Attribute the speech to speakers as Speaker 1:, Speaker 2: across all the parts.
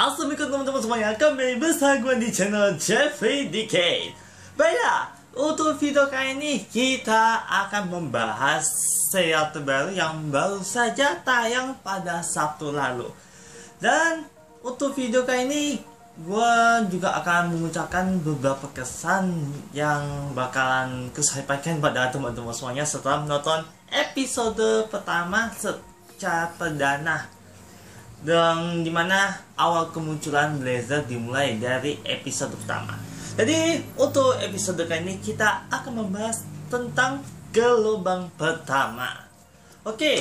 Speaker 1: Assalamualaikum teman-teman semuanya, kembali bersama gue di channel Jeffrey Decade. Baiklah, untuk video kali ini kita akan membahas serial terbaru yang baru saja tayang pada Sabtu lalu. Dan untuk video kali ini gue juga akan mengucapkan beberapa kesan yang bakalan kusampaikan pada teman-teman semuanya setelah menonton episode pertama secara perdana, dan dimana awal kemunculan Blazer dimulai dari episode pertama. Jadi untuk episode kali ini kita akan membahas tentang gelombang pertama. Oke,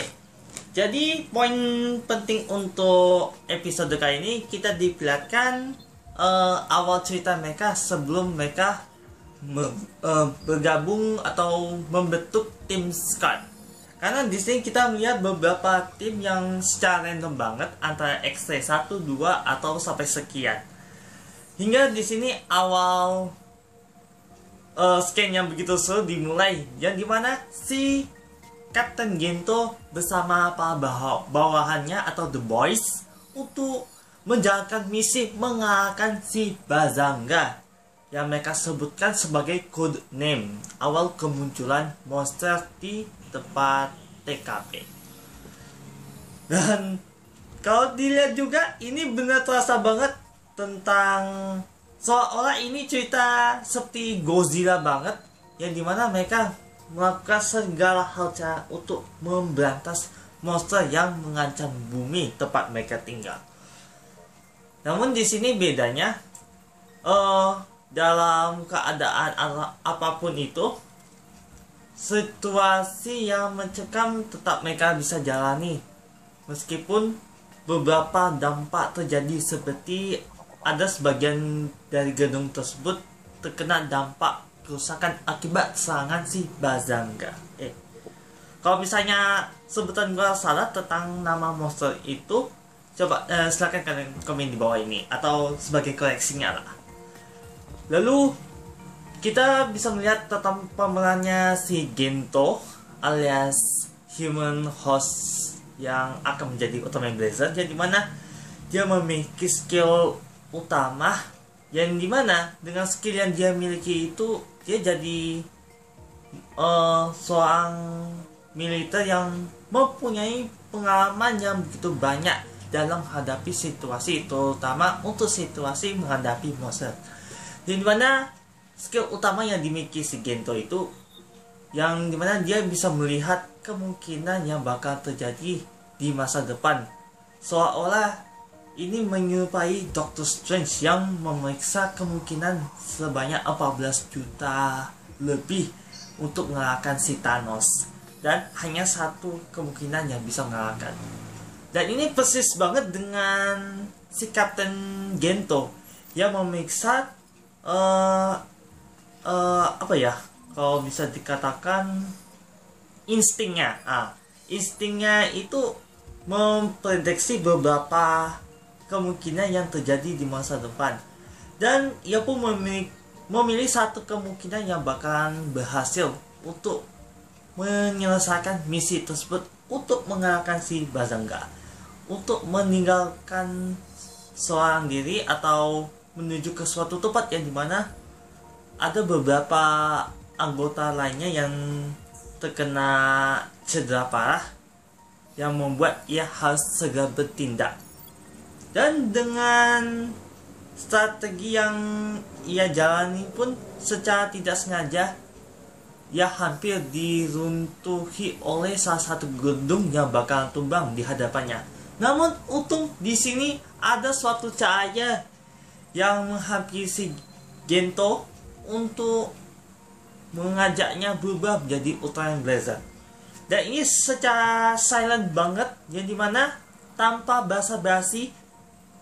Speaker 1: jadi poin penting untuk episode kali ini kita diperlihatkan awal cerita mereka sebelum mereka bergabung atau membentuk tim Squad. Karena di sini kita melihat beberapa tim yang secara random banget antara X-ray 1, 2 atau sampai sekian. Hingga di sini awal scan yang begitu seru dimulai, yang dimana si Captain Gento bersama para bawahannya atau The Boys untuk menjalankan misi mengalahkan si Bazanga yang mereka sebutkan sebagai code name awal kemunculan monster di tempat TKP. Dan kalau dilihat juga ini benar terasa banget tentang seolah-olah ini cerita seperti Godzilla banget, yang dimana mereka melakukan segala hal cara untuk memberantas monster yang mengancam bumi tempat mereka tinggal. Namun di sini bedanya dalam keadaan apapun itu, situasi yang mencekam tetap mereka bisa jalani meskipun beberapa dampak terjadi, seperti ada sebagian dari gedung tersebut terkena dampak kerusakan akibat serangan si Bazanga. Kalau misalnya sebutan gua salah tentang nama monster itu, coba silahkan kalian komen di bawah ini atau sebagai koreksinya lah. Lalu kita bisa melihat tentang pemerannya si Gento alias human host yang akan menjadi Ultimate Blazer, yang dimana dia memiliki skill utama, yang dimana dengan skill yang dia miliki itu dia jadi seorang militer yang mempunyai pengalaman yang begitu banyak dalam menghadapi situasi, terutama untuk situasi menghadapi monster. Yang dimana skill utama yang dimiliki si Gento itu, yang dimana dia bisa melihat kemungkinan yang bakal terjadi di masa depan, seolah-olah ini menyerupai Doctor Strange yang memeriksa kemungkinan sebanyak 14 juta lebih untuk mengalahkan si Thanos, dan hanya satu kemungkinan yang bisa mengalahkan. Dan ini persis banget dengan si Captain Gento yang memeriksa apa ya, kalau bisa dikatakan instingnya. Instingnya itu memprediksi beberapa kemungkinan yang terjadi di masa depan, dan ia pun memilih satu kemungkinan yang bakalan berhasil untuk menyelesaikan misi tersebut, untuk mengalahkan si Bazanga, untuk meninggalkan seorang diri atau menuju ke suatu tempat yang dimana ada beberapa anggota lainnya yang terkena cedera parah, yang membuat ia harus segera bertindak. Dan dengan strategi yang ia jalani pun, secara tidak sengaja ia hampir diruntuhi oleh salah satu gedung yang bakal tumbang di hadapannya. Namun untung di sini ada suatu cahaya yang menghampiri si Gento untuk mengajaknya berubah menjadi Ultraman Blazer. Dan ini secara silent banget, yang dimana tanpa basa-basi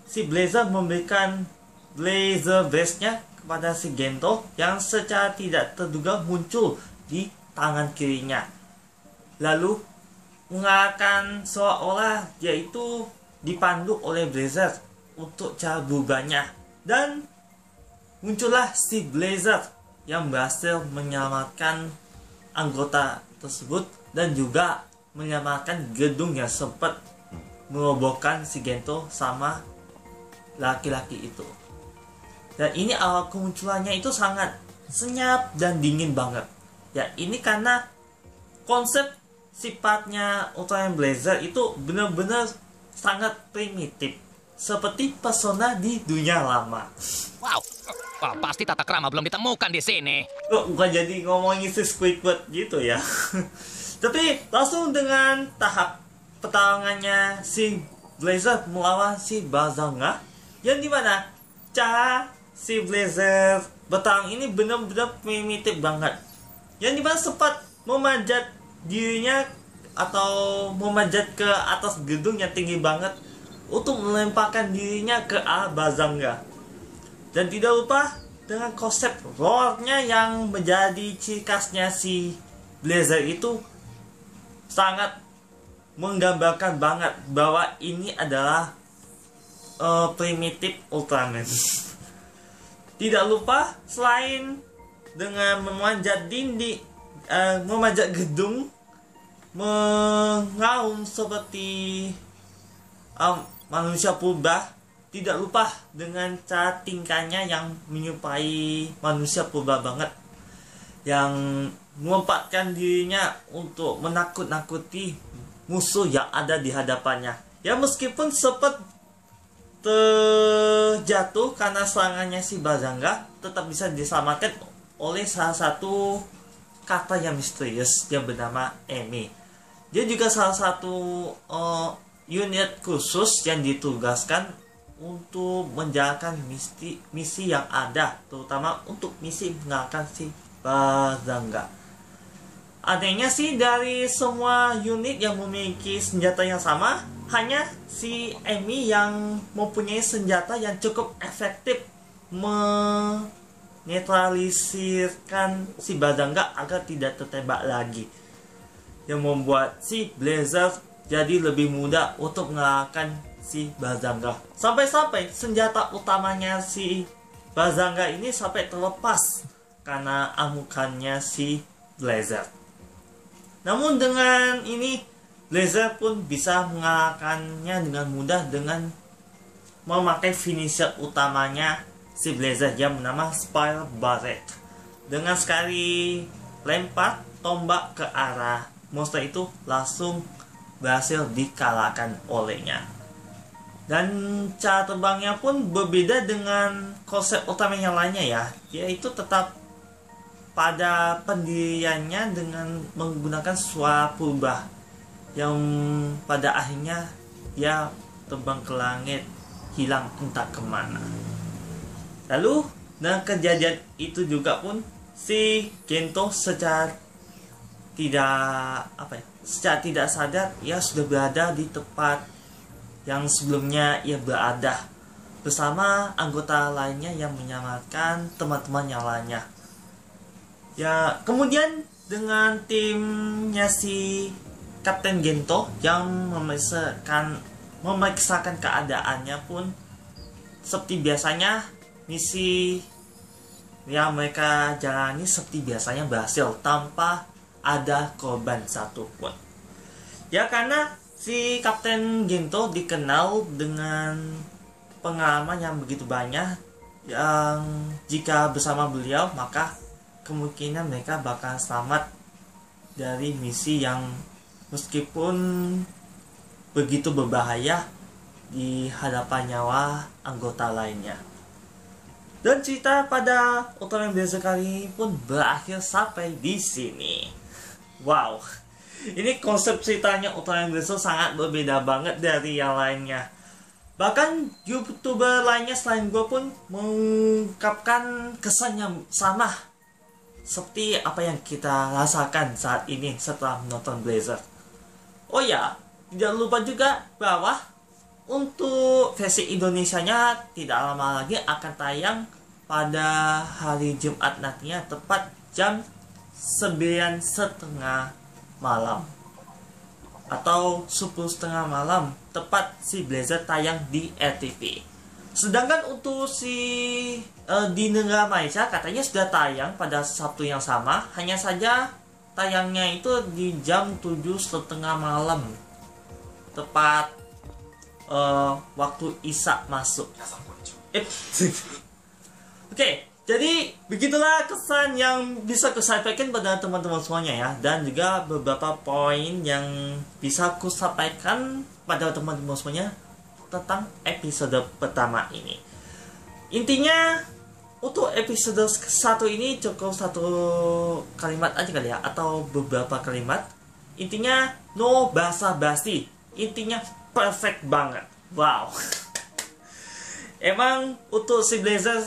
Speaker 1: si Blazer memberikan Blazer Vest-nya kepada si Gento, yang secara tidak terduga muncul di tangan kirinya, lalu mengalahkan seolah-olah dia itu dipandu oleh Blazer untuk cara berubahnya. Dan muncullah si Blazer yang berhasil menyelamatkan anggota tersebut dan juga menyelamatkan gedung yang sempat merobohkan si Gento sama laki-laki itu. Dan ini awal kemunculannya itu sangat senyap dan dingin banget. Ya, ini karena konsep sifatnya Ultraman Blazer itu benar-benar sangat primitif, seperti pesona di dunia lama.
Speaker 2: Wow, wah, pasti tata krama belum ditemukan di sini.
Speaker 1: Kok bukan jadi ngomongin si Squidward gitu ya. Tapi langsung dengan tahap pertarungannya si Blazer melawan si Bazanga, yang dimana cara si Blazer bertarung ini benar-benar primitif banget, yang dimana sempat memanjat dirinya atau memanjat ke atas gedung yang tinggi banget untuk melemparkan dirinya ke arah Bazanga. Dan tidak lupa dengan konsep roar-nya yang menjadi ciri khasnya si Blazer itu sangat menggambarkan banget bahwa ini adalah primitif Ultraman. Tidak lupa selain dengan memanjat dinding, memanjat gedung, mengaum seperti manusia purba, tidak lupa dengan cara tingkahnya yang menyerupai manusia purba banget, yang melempatkan dirinya untuk menakut-nakuti musuh yang ada di hadapannya. Ya, meskipun sempat terjatuh karena serangannya si Bazanga, tetap bisa diselamatkan oleh salah satu karakter yang misterius yang bernama Emi. Dia juga salah satu unit khusus yang ditugaskan untuk menjalankan misi yang ada, terutama untuk misi mengalahkan si Bazanga. Anehnya sih, dari semua unit yang memiliki senjata yang sama, hanya si Emi yang mempunyai senjata yang cukup efektif menetralisirkan si Bazanga agar tidak tertembak lagi, yang membuat si Blazer jadi lebih mudah untuk mengalahkan si Bazanga. Sampai-sampai senjata utamanya si Bazanga ini sampai terlepas karena amukannya si Blazer. Namun dengan ini Blazer pun bisa mengalahkannya dengan mudah dengan memakai finisher utamanya si Blazer yang bernama Spiral Barret. Dengan sekali lempar tombak ke arah monster itu, langsung berhasil dikalahkan olehnya. Dan cara terbangnya pun berbeda dengan konsep Ultraman yang lainnya ya, yaitu tetap pada pendiriannya dengan menggunakan suara purba, yang pada akhirnya dia terbang ke langit, hilang entah kemana. Lalu dengan kejadian itu juga pun si Gento secara tidak sadar ia sudah berada di tempat yang sebelumnya ia berada bersama anggota lainnya yang menyelamatkan teman-teman yang lainnya. Ya, kemudian dengan timnya si Kapten Gento yang memeriksakan keadaannya pun seperti biasanya, misi yang mereka jalani seperti biasanya berhasil tanpa ada korban satupun. Ya, karena si Kapten Gento dikenal dengan pengalaman yang begitu banyak, yang jika bersama beliau maka kemungkinan mereka bakal selamat dari misi yang meskipun begitu berbahaya di hadapan nyawa anggota lainnya. Dan cerita pada Ultraman Blazer kali ini pun berakhir sampai di sini. Wow, ini konsep ceritanya Ultraman Blazer sangat berbeda banget dari yang lainnya. Bahkan YouTuber lainnya selain gue pun mengungkapkan kesan yang sama seperti apa yang kita rasakan saat ini setelah menonton Blazer. Oh ya, jangan lupa juga bahwa untuk versi Indonesianya tidak lama lagi akan tayang pada hari Jumat nantinya, tepat jam 9.30 malam atau 10.30 malam, tepat si Blazer tayang di RTV. Sedangkan untuk di negara Malaysia katanya sudah tayang pada Sabtu yang sama, hanya saja tayangnya itu di jam 7.30 malam, tepat waktu Isa masuk. Oke, jadi begitulah kesan yang bisa aku sampaikan pada teman-teman semuanya ya, dan juga beberapa poin yang bisa aku sampaikan pada teman-teman semuanya tentang episode pertama ini. Intinya untuk episode 1 ini cukup satu kalimat aja kali ya, atau beberapa kalimat. Intinya no basa-basi, intinya perfect banget. Wow. Emang untuk si Blazer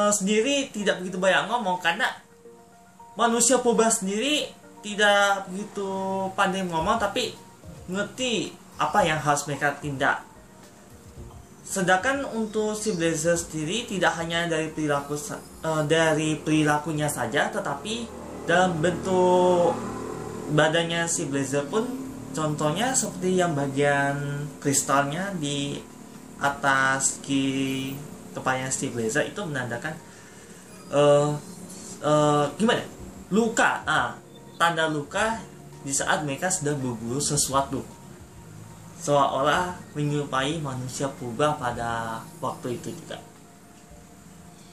Speaker 1: sendiri tidak begitu banyak ngomong, karena manusia purba sendiri tidak begitu pandai ngomong, tapi ngerti apa yang harus mereka tindak. Sedangkan untuk si Blazer sendiri tidak hanya dari perilakunya saja, tetapi dalam bentuk badannya si Blazer pun, contohnya seperti yang bagian kristalnya di atas kiri kepalanya si Blazer itu menandakan gimana? Luka, tanda luka di saat mereka sedang berburu sesuatu, seolah-olah menyerupai manusia purba pada waktu itu juga.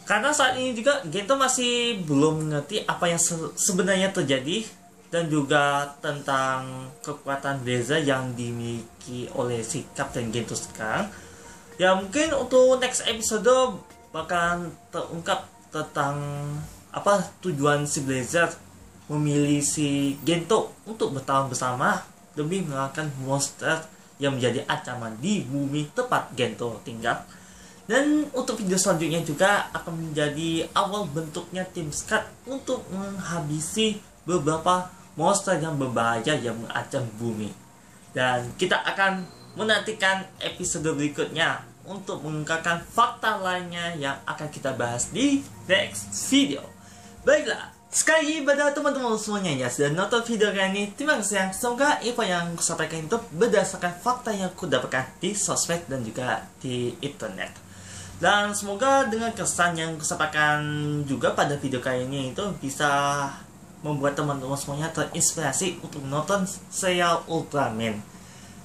Speaker 1: Karena saat ini juga Gento masih belum mengerti apa yang sebenarnya terjadi, dan juga tentang kekuatan Blazer yang dimiliki oleh si Kapten Gento sekarang. Ya mungkin untuk next episode bakalan terungkap tentang apa tujuan si Blazer memilih si Gento untuk bertahan bersama demi mengalahkan monster yang menjadi ancaman di bumi tempat Gento tinggal. Dan untuk video selanjutnya juga akan menjadi awal bentuknya tim Skat untuk menghabisi beberapa monster yang berbahaya yang mengancam bumi. Dan kita akan menantikan episode berikutnya untuk mengungkapkan fakta lainnya yang akan kita bahas di next video. Baiklah, sekali lagi pada teman-teman semuanya yang sudah nonton video kali ini, terima kasih. Semoga info yang aku sampaikan itu berdasarkan fakta yang aku dapatkan di sosmed dan juga di internet. Dan semoga dengan kesan yang aku sampaikan juga pada video kali ini itu bisa membuat teman-teman semuanya terinspirasi untuk menonton serial Ultraman.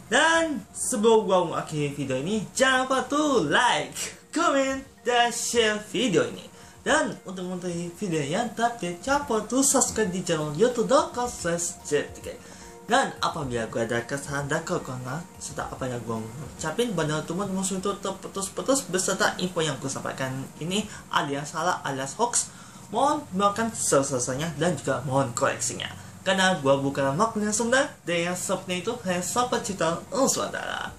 Speaker 1: Dan sebelum gua mengakhiri video ini, jangan lupa tuh like, comment, dan share video ini. Dan untuk mengetahui video yang terupdate, jangan lupa tuh subscribe di channel youtube.com/jet3. Dan apabila gua ada kesalahan dan kekurangan serta apa yang gua ucapin pada teman-teman itu terputus-putus beserta info yang gua sampaikan ini alias salah alias hoax, mohon makan selesainya dan juga mohon koreksinya. Karena gua bukan makhluk yang sebenar, dan yang sebenarnya itu hanya sampai cerita Nusantara.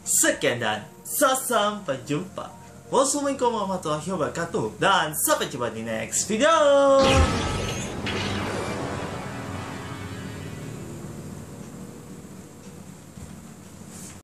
Speaker 1: Sekian dan sampai jumpa. Wassalamualaikum warahmatullahi wabarakatuh, dan sampai jumpa di next video.